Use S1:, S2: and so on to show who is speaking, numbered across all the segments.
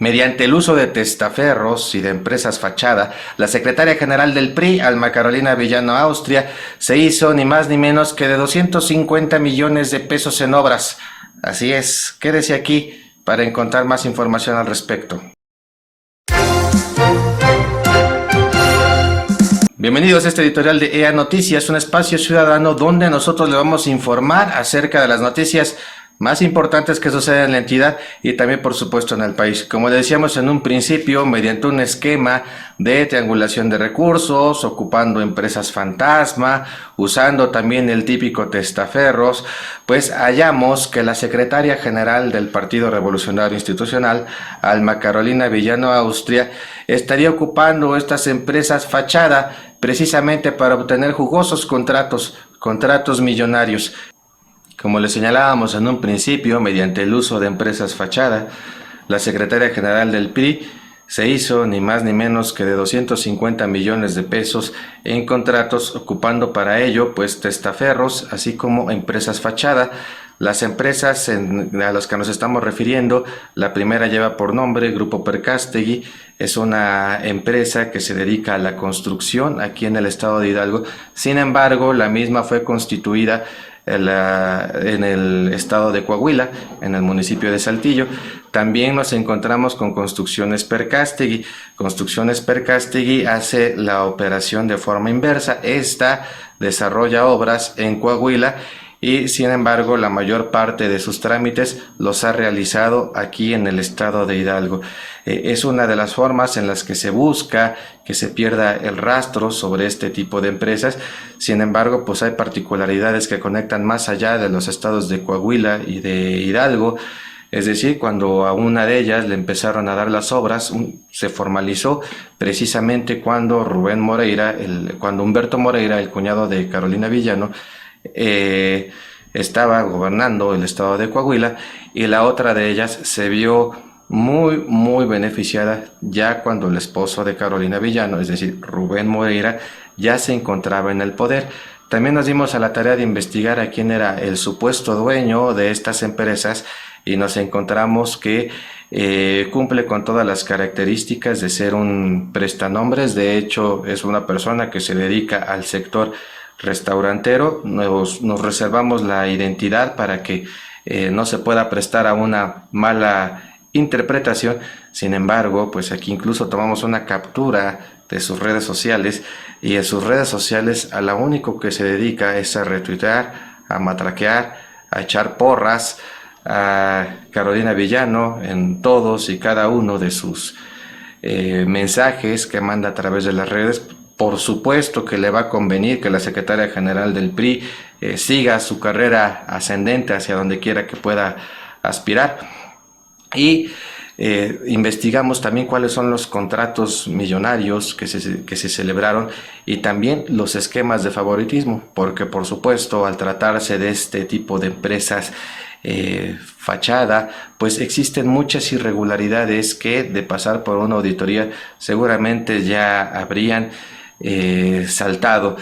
S1: Mediante el uso de testaferros y de empresas fachada, la secretaria general del PRI, Alma Carolina Villano Austria, se hizo ni más ni menos que de 250 millones de pesos en obras. Así es, quédese aquí para encontrar más información al respecto. Bienvenidos a este editorial de EA Noticias, un espacio ciudadano donde nosotros le vamos a informar acerca de las noticias más importantes que suceden en la entidad y también por supuesto en el país. Como le decíamos en un principio, mediante un esquema de triangulación de recursos, ocupando empresas fantasma, usando también el típico testaferros, pues hallamos que la secretaria general del Partido Revolucionario Institucional, Alma Carolina Villano Austria, estaría ocupando estas empresas fachada precisamente para obtener jugosos contratos millonarios. Como le señalábamos en un principio, mediante el uso de empresas fachada, la secretaria general del PRI se hizo ni más ni menos que de 250 millones de pesos en contratos, ocupando para ello pues testaferros, así como empresas fachada. Las empresas a las que nos estamos refiriendo, la primera lleva por nombre Grupo Percastegui, es una empresa que se dedica a la construcción aquí en el estado de Hidalgo. Sin embargo, la misma fue constituida en el estado de Coahuila, en el municipio de Saltillo. También nos encontramos con Construcciones Percastegui. Construcciones Percastegui hace la operación de forma inversa. Esta desarrolla obras en Coahuila y sin embargo la mayor parte de sus trámites los ha realizado aquí en el estado de Hidalgo. Es una de las formas en las que se busca que se pierda el rastro sobre este tipo de empresas. Sin embargo, pues hay particularidades que conectan más allá de los estados de Coahuila y de Hidalgo. Es decir, cuando a una de ellas le empezaron a dar las obras, se formalizó precisamente cuando cuando Humberto Moreira, el cuñado de Carolina Villano, estaba gobernando el estado de Coahuila, y la otra de ellas se vio muy beneficiada ya cuando el esposo de Carolina Villano, es decir, Rubén Moreira, ya se encontraba en el poder. También nos dimos a la tarea de investigar a quién era el supuesto dueño de estas empresas y nos encontramos que cumple con todas las características de ser un prestanombres. De hecho, es una persona que se dedica al sector restaurantero. Nos reservamos la identidad para que no se pueda prestar a una mala interpretación. Sin embargo, pues aquí incluso tomamos una captura de sus redes sociales, y en sus redes sociales a lo único que se dedica es a retuitear, a matraquear, a echar porras a Carolina Villano en todos y cada uno de sus mensajes que manda a través de las redes. Por supuesto que le va a convenir que la secretaria general del PRI siga su carrera ascendente hacia donde quiera que pueda aspirar. Y investigamos también cuáles son los contratos millonarios que se celebraron y también los esquemas de favoritismo, porque por supuesto al tratarse de este tipo de empresas fachada, pues existen muchas irregularidades que de pasar por una auditoría seguramente ya habrían saltado.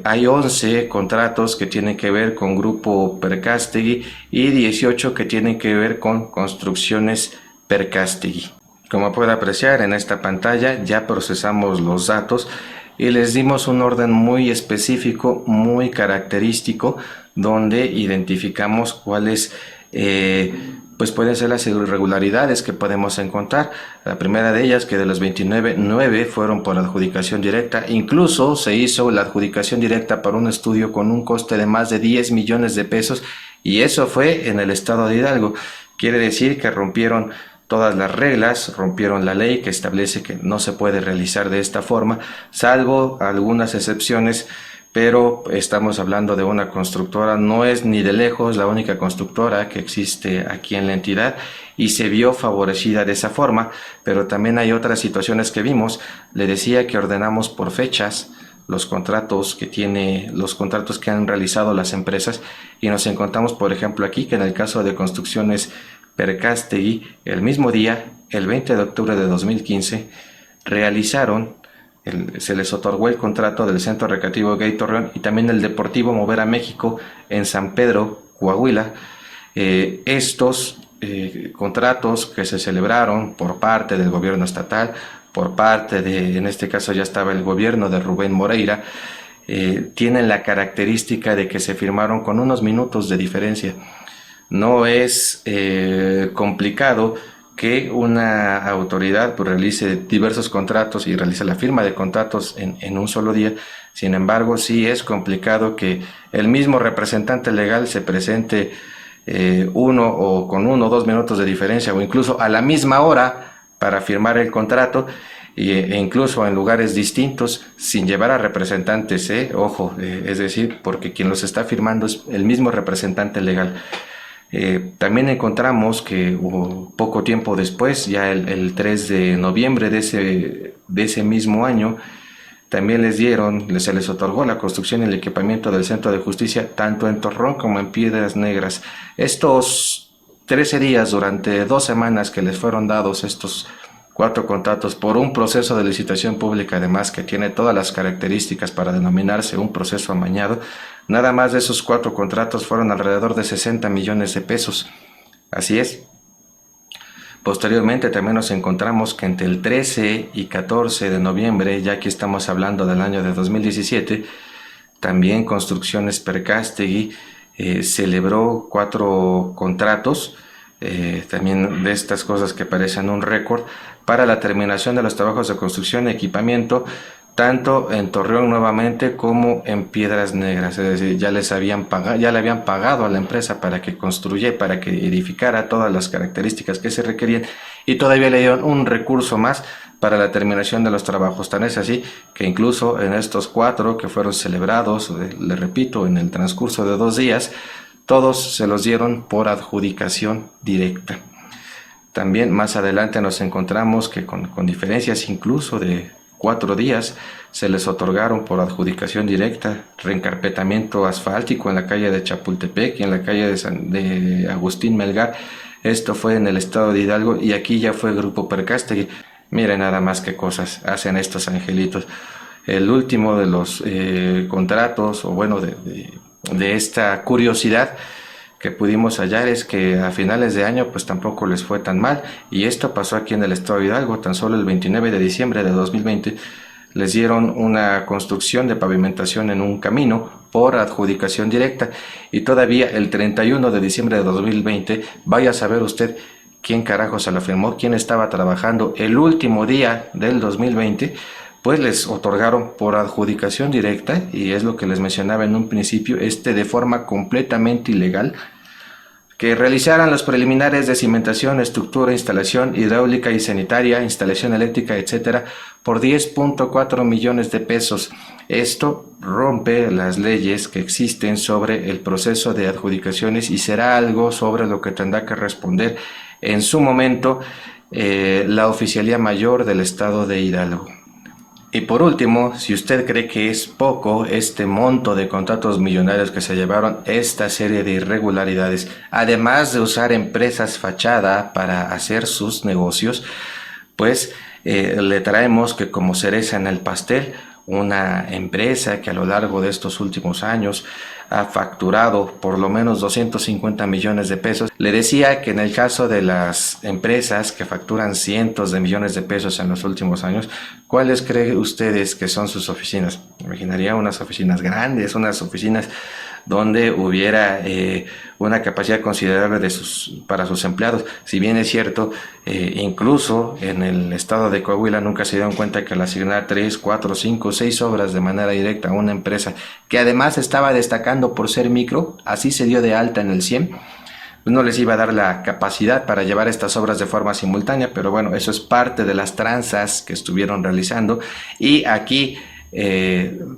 S1: Hay 11 contratos que tienen que ver con Grupo Percastegui y 18 que tienen que ver con Construcciones Percastegui. Como puede apreciar en esta pantalla, ya procesamos los datos y les dimos un orden muy específico, muy característico, donde identificamos cuáles pues pueden ser las irregularidades que podemos encontrar. La primera de ellas, que de los 29, 9 fueron por adjudicación directa. Incluso se hizo la adjudicación directa para un estudio con un coste de más de 10 millones de pesos, y eso fue en el estado de Hidalgo. Quiere decir que rompieron todas las reglas, rompieron la ley que establece que no se puede realizar de esta forma, salvo algunas excepciones. Pero estamos hablando de una constructora, no es ni de lejos la única constructora que existe aquí en la entidad y se vio favorecida de esa forma, pero también hay otras situaciones que vimos. Le decía que ordenamos por fechas los contratos que han realizado las empresas, y nos encontramos, por ejemplo, aquí que en el caso de Construcciones Percastegui, el mismo día, el 20 de octubre de 2015, se les otorgó el contrato del Centro Recreativo Gay Torreón y también el Deportivo Mover a México en San Pedro, Coahuila. Estos contratos que se celebraron por parte del gobierno estatal, por parte de, en este caso ya estaba el gobierno de Rubén Moreira, tienen la característica de que se firmaron con unos minutos de diferencia. No es complicado que una autoridad pues, realice diversos contratos y realice la firma de contratos en un solo día. Sin embargo, sí es complicado que el mismo representante legal se presente uno o con 1 o 2 minutos de diferencia o incluso a la misma hora para firmar el contrato e incluso en lugares distintos sin llevar a representantes, ojo, es decir, porque quien los está firmando es el mismo representante legal. También encontramos que poco tiempo después, ya el 3 de noviembre de ese mismo año, también se les otorgó la construcción y el equipamiento del Centro de Justicia, tanto en Torreón como en Piedras Negras. Estos 13 días, durante 2 semanas que les fueron dados estos 4 contratos por un proceso de licitación pública, además que tiene todas las características para denominarse un proceso amañado, nada más de esos 4 contratos fueron alrededor de 60 millones de pesos. Así es. Posteriormente también nos encontramos que entre el 13 y 14 de noviembre, ya que estamos hablando del año de 2017, también Construcciones Percástegui celebró 4 contratos, también de estas cosas que parecen un récord, para la terminación de los trabajos de construcción y equipamiento, tanto en Torreón nuevamente como en Piedras Negras. Es decir, ya le habían pagado a la empresa para que construyera, para que edificara todas las características que se requerían, y todavía le dieron un recurso más para la terminación de los trabajos. Tan es así que incluso en estos 4 que fueron celebrados, le repito, en el transcurso de 2 días, todos se los dieron por adjudicación directa. También más adelante nos encontramos que con diferencias incluso de 4 días se les otorgaron por adjudicación directa reencarpetamiento asfáltico en la calle de Chapultepec y en la calle de Agustín Melgar. Esto fue en el estado de Hidalgo y aquí ya fue Grupo Percástegui. Miren nada más qué cosas hacen estos angelitos. El último de los contratos, o bueno, de esta curiosidad que pudimos hallar, es que a finales de año pues tampoco les fue tan mal, y esto pasó aquí en el estado de Hidalgo. Tan solo el 29 de diciembre de 2020 les dieron una construcción de pavimentación en un camino por adjudicación directa, y todavía el 31 de diciembre de 2020, vaya a saber usted quién carajo se lo firmó, quién estaba trabajando el último día del 2020, pues les otorgaron por adjudicación directa, y es lo que les mencionaba en un principio, de forma completamente ilegal, que realizaran los preliminares de cimentación, estructura, instalación hidráulica y sanitaria, instalación eléctrica, etcétera, por 10.4 millones de pesos. Esto rompe las leyes que existen sobre el proceso de adjudicaciones y será algo sobre lo que tendrá que responder en su momento la Oficialía Mayor del Estado de Hidalgo. Y por último, si usted cree que es poco este monto de contratos millonarios que se llevaron, esta serie de irregularidades, además de usar empresas fachada para hacer sus negocios, pues le traemos que como cereza en el pastel, una empresa que a lo largo de estos últimos años ha facturado por lo menos 250 millones de pesos. Le decía que en el caso de las empresas que facturan cientos de millones de pesos en los últimos años, ¿cuáles creen ustedes que son sus oficinas? Imaginaría unas oficinas grandes, unas oficinas donde hubiera una capacidad considerable para sus empleados. Si bien es cierto, incluso en el estado de Coahuila nunca se dieron cuenta que al asignar 3, 4, 5, 6 obras de manera directa a una empresa que además estaba destacando por ser micro, así se dio de alta en el CIEM, no les iba a dar la capacidad para llevar estas obras de forma simultánea, pero bueno, eso es parte de las tranzas que estuvieron realizando. Y aquí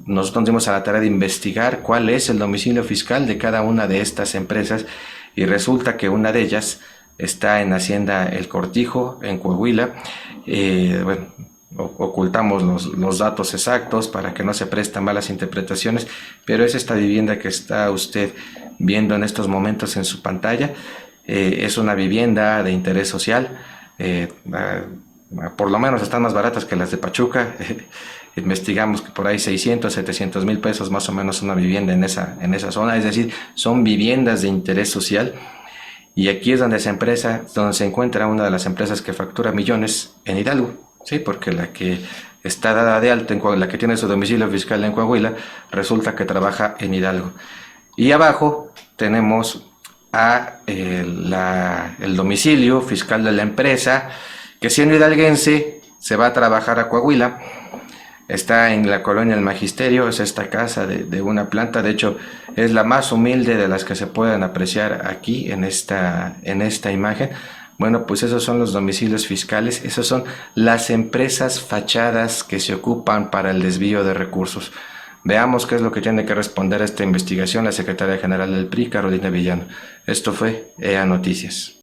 S1: nosotros nos dimos a la tarea de investigar cuál es el domicilio fiscal de cada una de estas empresas, y resulta que una de ellas está en Hacienda El Cortijo, en Coahuila. Bueno, ocultamos los datos exactos para que no se presten malas interpretaciones, pero es esta vivienda que está usted viendo en estos momentos en su pantalla. Es una vivienda de interés social, por lo menos están más baratas que las de Pachuca. Investigamos que por ahí 600, 700 mil pesos más o menos una vivienda en esa zona, es decir, son viviendas de interés social. Y aquí es donde donde se encuentra una de las empresas que factura millones en Hidalgo, sí, porque la que está dada de alta en Coahuila, la que tiene su domicilio fiscal en Coahuila, resulta que trabaja en Hidalgo. Y abajo tenemos el domicilio fiscal de la empresa, que siendo hidalguense se va a trabajar a Coahuila. Está en la colonia El Magisterio, es esta casa de una planta, de hecho es la más humilde de las que se pueden apreciar aquí en esta imagen. Bueno, pues esos son los domicilios fiscales, esas son las empresas fachadas que se ocupan para el desvío de recursos. Veamos qué es lo que tiene que responder a esta investigación la secretaria general del PRI, Carolina Villano. Esto fue EA Noticias.